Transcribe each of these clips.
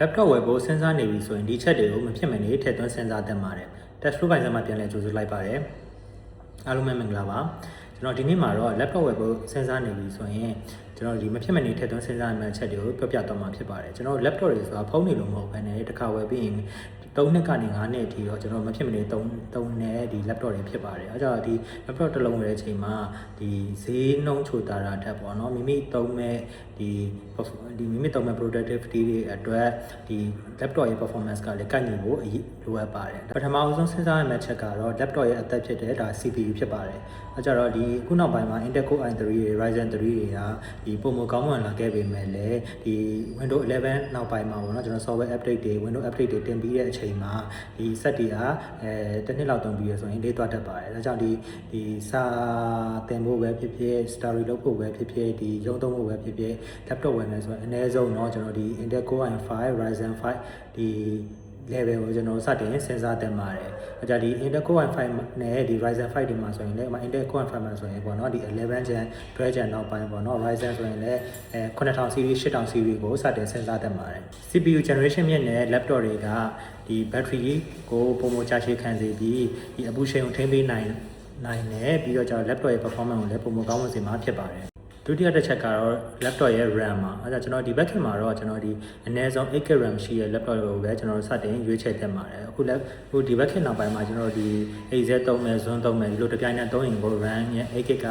laptop ဝယ်ဖို့စဉ်းစားနေပြီဆိုရင်ဒီချက်တွေကိုမဖြစ်မနေထည့်သွင်းစဉ်းစားသင့်ပါတယ် test flow ပိုင်းစမှာပြန်လည်ကြိုဆိုလိုက်ပါတယ်အားလုံးပဲမင်္ဂလာပါကျွန်တော်ဒီနေ့မှာတော့ laptop ဝယ်ဖို့စဉ်းစားနေပြီဆိုရင်ကျွန်တော်ဒီမဖြစ်မနေထည့်သွင်းစဉ်းစားရမယ့်ချက်တွေကိုပြောပြသွားမှာဖြစ်ပါတယ်ကျွန်တော် laptop တွေဆိုတာဖုန်းတွေလို့မဟုတ်ဘဲနဲ့တစ်ခါဝယ်ပြီးရင်3နှစ်ကနေ9နှစ်အထိတော့ကျွန်တော်မဖြစ်မနေ3နဲ့ဒီ laptop တွေဖြစ်ပါတယ်အဲကြောင့်ဒီ laptop တစ်လုံးဝယ်တဲ့အချိန်မှာဒီဈေးနှုန်းချိုတာတာတက်ပေါ့နော်မိမိသုံးမဲ့ဒီမိမိသုံးမဲ့ productivity တွေအတွက်ဒီ laptop ရဲ့ performance ကလည်းကိုက်ညီဖို့လိုအပ်ပါတယ်ပထမအဆုံးစဉ်းစားရမယ့်ချက်ကတော့ laptop ရဲ့အသက်ဖြစ်တဲ့ဒါ CPU ဖြစ်ပါတယ်အဲကြောင့်တော့ဒီခုနောက်ပိုင်းမှာ Intel Core i3 တွေ Ryzen 3တွေကဒီပုံမကောင်းမှန်လာခဲ့ပေမဲ့လည်းဒီ Windows 11နောက်ပိုင်းမှာပေါ့နော်ကျွန်တော် software update တွေ Windows update တွေတင်ပြီးတဲ့အချိန်မှာဒီ set တွေကတစ်နှစ်လောက်သုံးပြီးရဆိုရင်လေးသွားတတ်ပါတယ်ဒါကြောင့်ဒီစာတင်ဖို့ပဲဖြစ်ဖြစ် story လုပ်ဖို့ပဲဖြစ်ဖြစ်ဒီရုံးသုံးဖို့ပဲဖြစ်ဖြစ် laptop ဝယ်မယ်ဆိုရင်အနည်းဆုံးเนาะကျွန်တော်ဒီ Intel Core i5 Ryzen 5ဒီ level ကိုကျွန်တော်စတင်စဉ်းစားသင့်ပါတယ်။အဲကြဒီ Intel Core i5 နဲ့ဒီ Ryzen 5ဒီမှာဆိုရင်လည်း Intel Core i5 မှာဆိုရင်ပေါ့နော်ဒီ11 Gen 12 Gen နောက်ပိုင်းပေါ့နော် Ryzen ဆိုရင်လည်း9000 series 8000 series ကိုစတင်စဉ်းစားသင့်ပါတယ်။ CPU generation မြင့်တဲ့ laptop တွေကဒီ battery ကိုပုံမချရှည်ခံစေပြီးဒီအပူချိန်ကိုထိန်းပေးနိုင်တယ်ပြီးတော့ကျွန်တော် laptop ရဲ့ performance ကိုလည်းပုံမကောင်းဝင်စေမှာဖြစ်ပါတယ်။ဒုတိယတစ်ချက်ကတော့ laptop ရဲ့ RAM ပါအဲဒါကျွန်တော်ဒီဘက်ခင်မှာတော့ကျွန်တော်ဒီအနည်းဆုံး 8GB RAM ရှိတဲ့ laptop ကိုပဲကျွန်တော်စတင်ရွေးချယ်သင့်ပါတယ်အခုလည်းဒီဘက်ခင်နောက်ပိုင်းမှာကျွန်တော်ဒီ AZ သုံးမယ် Zoom သုံးမယ်ဒီလိုတစ်ပြိုင်နက်သုံးရင်ကို RAM ရဲ့ 8GB က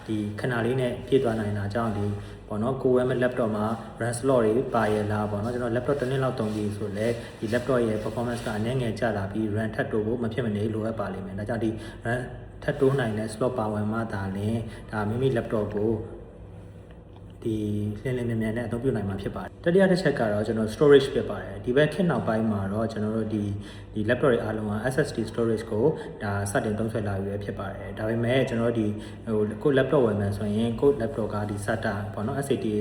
ဒီခဏလေးနဲ့ပြည့်သွားနိုင်တာကြောင့်ဒီပေါ့နော်ကိုဝယ်မဲ့ laptop မှာ RAM slot တွေပါရလားပေါ့နော်ကျွန်တော် laptop တစ်နှစ်လောက်သုံးပြီးဆိုလဲဒီ laptop ရဲ့ performance ကအနည်းငယ်ကျလာပြီး RAM ထပ်တိုးဖို့မဖြစ်မနေလိုအပ်ပါလိမ့်မယ်ဒါကြောင့်ဒီ RAM ထပ်တိုးနိုင်တဲ့ slot ပါဝင်မှသာလျှင်ဒါမိမိ laptop ကိုဒီလင်းလင်းမြန်မြန်နဲ့အသုံးပြုနိုင်မှာဖြစ်ပါတယ်တတိယတစ်ချက်ကတော့ကျွန်တော် storage ဖြစ်ပါတယ်ဒီဘက်ခေတ်နောက်ပိုင်းမှာတော့ကျွန်တော်တို့ဒီ laptop တွေအားလုံးက SSD storage ကိုဒါစတင်သုံးစွဲလာပြီးဖြစ်ပါတယ်ဒါပေမဲ့ကျွန်တော်ဒီကို laptop ဝယ်မယ်ဆိုရင်ကို laptop ကဒီ SATA ပေါ့နော် SATA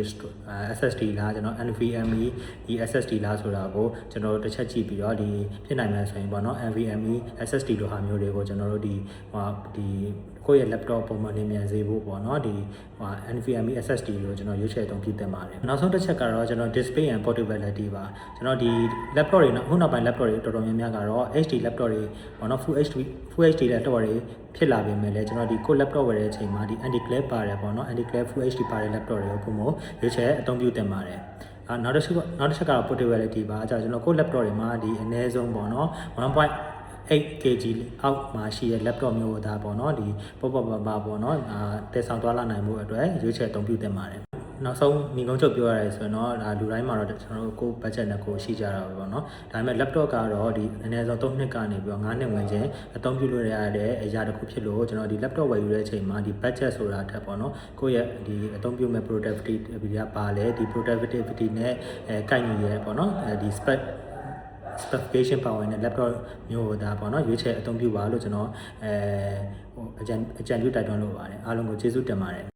SSD လားကျွန်တော် NVMe ဒီ SSD လားဆိုတာကိုကျွန်တော်တို့တစ်ချက်ကြည့်ပြီးတော့ဒီဖြစ်နိုင်မယ်ဆိုရင်ပေါ့နော် NVMe SSD လိုဟာမျိုးတွေကိုကျွန်တော်တို့ဒီကိုယ့်ရဲ့ laptop ပုံမှန်နေမြန်စေဖို့ပေါ့နော်ဒီNVMe SSD ကိုကျွန်တော်ရွေးချယ်သုံးပြသင့်ပါတယ်နောက်ဆုံးတစ်ချက်ကတော့ကျွန်တော် display and portability ပါကျွန်တော်ဒီ laptop တွေခုနောက်ပိုင်း laptop တွေတော်တော်များများကတော့ HD laptop တွေပေါ့နော် Full HD laptop တွေဖြစ်လာပေမဲ့လည်းကျွန်တော်ဒီကို laptop ဝယ်တဲ့အချိန်မှာဒီ anti glare ပါတယ်ပေါ့နော် anti glare Full HD ပါတဲ့ laptop တွေကိုပုံမှန်ရွေးချယ်အသုံးပြုသင့်ပါတယ်နောက်တစ်ချက်ကတော့ portability ပါကျွန်တော်ကို laptop တွေမှာဒီအနည်းဆုံးပေါ့နော်1.8kg အောက်မှာရှိတဲ့ laptop မျိုးကိုဒါပေါ့နော်ဒီပေါ့ပေါ့နော်တည်ဆောင်သွားလာနိုင်မှုအတွက်ရွေးချယ်အသုံးပြုသင့်ပါတယ်နောက်ဆုံးညီကုန်းချုပ်ပြောရရဲဆိုတော့ဒါလူတိုင်းမှာတော့ကျွန်တော်တို့ကို budget နဲ့ကိုရှိကြတာပဲပေါ့နော်ဒါပေမဲ့ laptop ကတော့ဒီအနည်းဆုံး3နှစ်ကနေပြီးတော့9နှစ်ဝင်ချင်းအသုံးပြုလို့ရတဲ့အရာတစ်ခုဖြစ်လို့ကျွန်တော်ဒီ laptop ဝယ်ယူတဲ့အချိန်မှာဒီ budget ဆိုတာထက်ပေါ့နော်ကိုယ့်ရဲ့ဒီအသုံးပြုမဲ့ productivity ကပါလဲဒီ productivity နဲ့ကိုက်ညီရဲပေါ့နော်ဒီ specification power နဲ့ laptop မျိုးကိုဒါပေါ့နော်ရွေးချယ်အသုံးပြုပါလို့ကျွန်တော်အကြံပြုတိုက်တွန်းလိုပါတယ်အားလုံးကိုကျေးဇူးတင်ပါတယ်